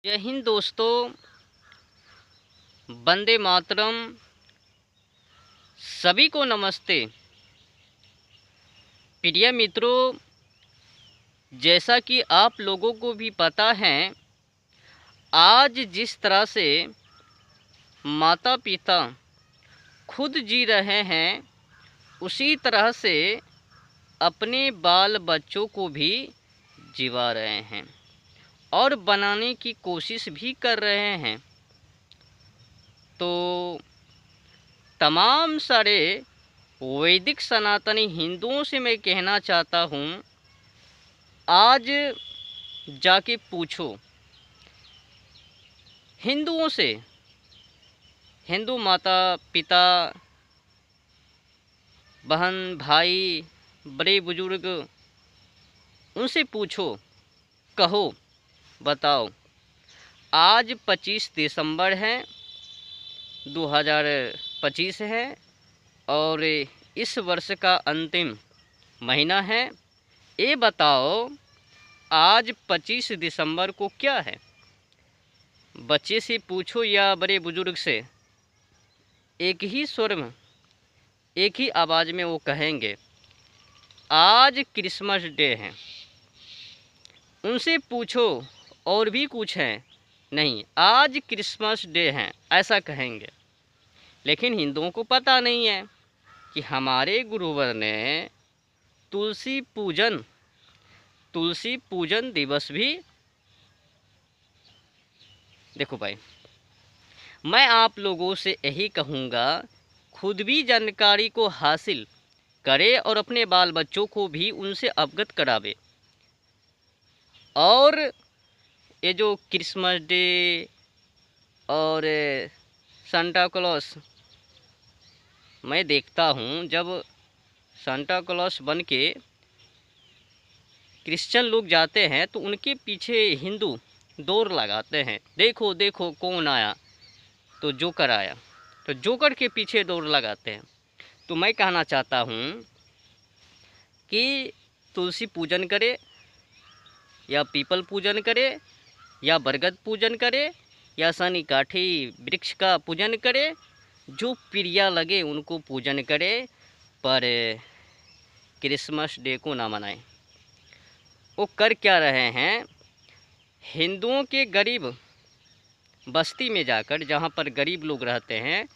जय हिंद दोस्तों। वंदे मातरम। सभी को नमस्ते। प्रिय मित्रों, जैसा कि आप लोगों को भी पता है, आज जिस तरह से माता पिता खुद जी रहे हैं, उसी तरह से अपने बाल बच्चों को भी जिवा रहे हैं और बनाने की कोशिश भी कर रहे हैं। तो तमाम सारे वैदिक सनातनी हिंदुओं से मैं कहना चाहता हूँ, आज जाके पूछो हिंदुओं से, हिंदू माता पिता, बहन भाई, बड़े बुजुर्ग, उनसे पूछो, कहो, बताओ। आज 25 दिसंबर है, 2025 है और इस वर्ष का अंतिम महीना है। ये बताओ, आज 25 दिसंबर को क्या है? बच्चे से पूछो या बड़े बुजुर्ग से, एक ही स्वर में, एक ही आवाज़ में वो कहेंगे आज क्रिसमस डे है। उनसे पूछो और भी कुछ है, नहीं, आज क्रिसमस डे है, ऐसा कहेंगे। लेकिन हिंदुओं को पता नहीं है कि हमारे गुरुवर ने तुलसी पूजन दिवस भी, देखो भाई, मैं आप लोगों से यही कहूँगा, खुद भी जानकारी को हासिल करे और अपने बाल बच्चों को भी उनसे अवगत करावे। और ये जो क्रिसमस डे और सांता क्लॉस, मैं देखता हूँ जब सांता क्लॉस बन के क्रिश्चियन लोग जाते हैं तो उनके पीछे हिंदू दौड़ लगाते हैं, देखो देखो कौन आया, तो जोकर आया, तो जोकर के पीछे दौड़ लगाते हैं। तो मैं कहना चाहता हूँ कि तुलसी पूजन करे या पीपल पूजन करे या बरगद पूजन करे या शनि काठी वृक्ष का पूजन करे, जो प्रिय लगे उनको पूजन करे, पर क्रिसमस डे को ना मनाएं। वो कर क्या रहे हैं? हिंदुओं के गरीब बस्ती में जाकर, जहाँ पर गरीब लोग रहते हैं,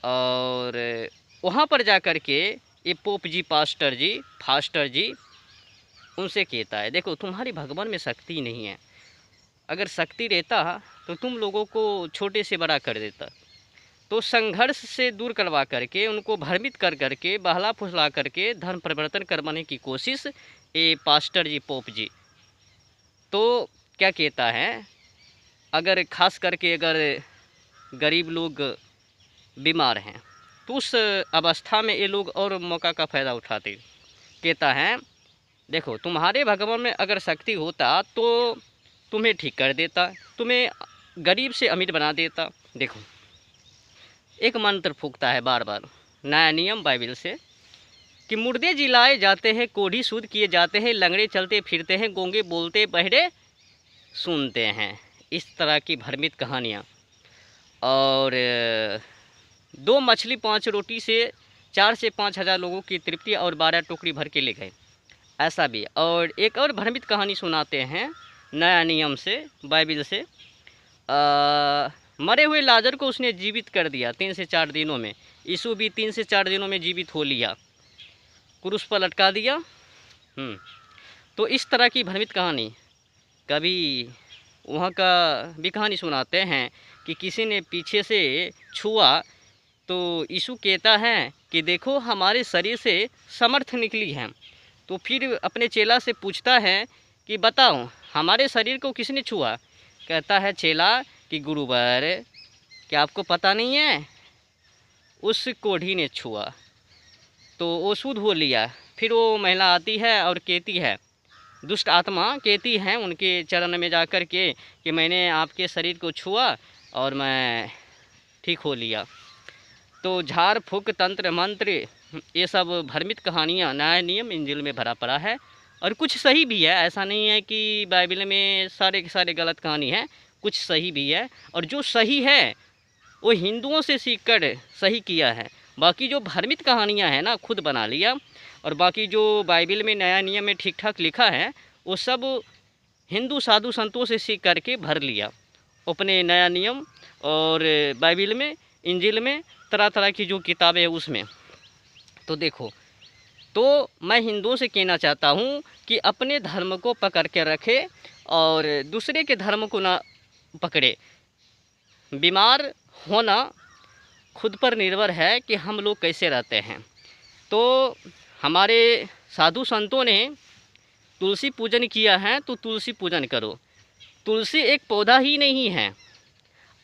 और वहाँ पर जाकर के ये पोप जी, पास्टर जी, फास्टर जी उनसे कहता है, देखो तुम्हारी भगवान में शक्ति नहीं है, अगर शक्ति रहता तो तुम लोगों को छोटे से बड़ा कर देता। तो संघर्ष से दूर करवा करके, उनको भ्रमित कर करके, बहला फुसला करके धर्म परिवर्तन करवाने की कोशिश ये पास्टर जी, पोप जी। तो क्या कहता है, अगर खास करके अगर गरीब लोग बीमार हैं तो उस अवस्था में ये लोग और मौका का फ़ायदा उठाते। कहता है, देखो तुम्हारे भगवान में अगर शक्ति होता तो तुम्हें ठीक कर देता, तुम्हें गरीब से अमीर बना देता। देखो एक मंत्र फूकता है बार बार, नया नियम बाइबल से, कि मुर्दे जिलाए जाते हैं, कोढ़ी शुद्ध किए जाते हैं, लंगड़े चलते फिरते हैं, गूंगे बोलते, बहरे सुनते हैं। इस तरह की भ्रमित कहानियाँ। और 2 मछली 5 रोटी से 4 से 5 हज़ार लोगों की तृप्ति और 12 टोकरी भर के ले गए, ऐसा भी। और एक और भ्रमित कहानी सुनाते हैं नया नियम से, बाइबल से। मरे हुए लाजर को उसने जीवित कर दिया 3 से 4 दिनों में। यीशु भी 3 से 4 दिनों में जीवित हो लिया, क्रूस पर लटका दिया। तो इस तरह की भ्रमित कहानी। कभी वहाँ का भी कहानी सुनाते हैं कि किसी ने पीछे से छुआ तो यीशु कहता है कि देखो हमारे शरीर से समर्थ निकली है। तो फिर अपने चेला से पूछता है कि बताओ हमारे शरीर को किसने छुआ? कहता है चेला कि गुरुवर, क्या आपको पता नहीं है, उस कोढ़ी ने छुआ तो वो शुद्ध हो लिया। फिर वो महिला आती है और कहती है, दुष्ट आत्मा कहती है उनके चरण में जाकर के कि मैंने आपके शरीर को छुआ और मैं ठीक हो लिया। तो झाड़ फूक, तंत्र मंत्र, ये सब भ्रमित कहानियाँ नया नियम इंजिल में भरा पड़ा है। और कुछ सही भी है, ऐसा नहीं है कि बाइबल में सारे के सारे गलत कहानी है, कुछ सही भी है, और जो सही है वो हिंदुओं से सीखकर सही किया है। बाकी जो भ्रमित कहानियाँ हैं ना, खुद बना लिया, और बाकी जो बाइबिल में नया नियम में ठीक ठाक लिखा है वो सब हिंदू साधु संतों से सीख करके भर लिया अपने नया नियम और बाइबिल में, इंजिल में, तरह तरह की जो किताबें हैं उसमें। तो देखो, तो मैं हिंदुओं से कहना चाहता हूँ कि अपने धर्म को पकड़ के रखे और दूसरे के धर्म को ना पकड़े। बीमार होना खुद पर निर्भर है कि हम लोग कैसे रहते हैं। तो हमारे साधु संतों ने तुलसी पूजन किया है, तो तुलसी पूजन करो। तुलसी एक पौधा ही नहीं है,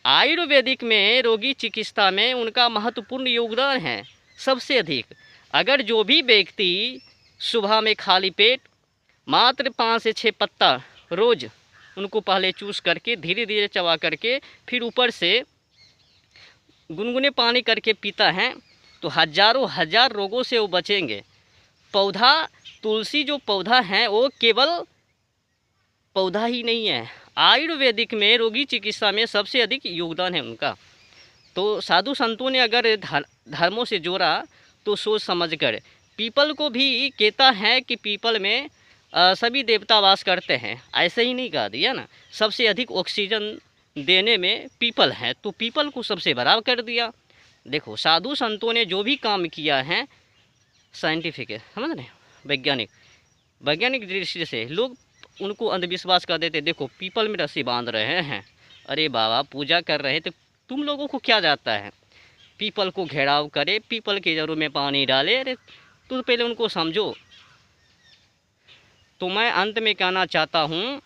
आयुर्वेदिक में रोगी चिकित्सा में उनका महत्वपूर्ण योगदान है सबसे अधिक। अगर जो भी व्यक्ति सुबह में खाली पेट मात्र 5 से 6 पत्ता रोज़ उनको पहले चूस करके धीरे धीरे चबा करके फिर ऊपर से गुनगुने पानी करके पीता है, तो हजारों हजार रोगों से वो बचेंगे। पौधा तुलसी जो पौधा है वो केवल पौधा ही नहीं है, आयुर्वेदिक में रोगी चिकित्सा में सबसे अधिक योगदान है उनका। तो साधु संतों ने अगर धर्मों से जोड़ा तो सोच समझकर। पीपल को भी कहता है कि पीपल में सभी देवता वास करते हैं, ऐसे ही नहीं कहा दिया ना। सबसे अधिक ऑक्सीजन देने में पीपल है, तो पीपल को सबसे बराबर कर दिया। देखो, साधु संतों ने जो भी काम किया है साइंटिफिक है, समझ रहे, वैज्ञानिक दृष्टि से। लोग उनको अंधविश्वास कर देते, देखो पीपल में रस्सी बांध रहे हैं, अरे बाबा पूजा कर रहे हैं, तो तुम लोगों को क्या जाता है। पीपल को घेराव करे, पीपल के जड़ों में पानी डाले, अरे तो पहले उनको समझो। तो मैं अंत में कहना चाहता हूँ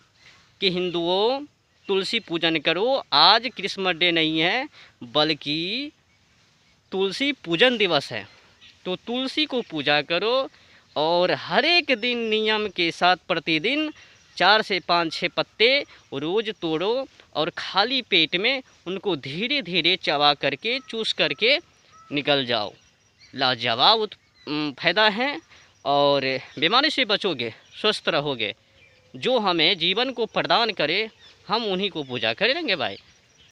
कि हिंदुओं, तुलसी पूजन करो। आज क्रिसमस डे नहीं है बल्कि तुलसी पूजन दिवस है, तो तुलसी को पूजा करो और हर एक दिन नियम के साथ प्रतिदिन 4 से 5-6 पत्ते रोज़ तोड़ो और खाली पेट में उनको धीरे धीरे चबा करके चूस करके निकल जाओ। लाजवाब फ़ायदा है और बीमारी से बचोगे, स्वस्थ रहोगे। जो हमें जीवन को प्रदान करे हम उन्हीं को पूजा करेंगे भाई।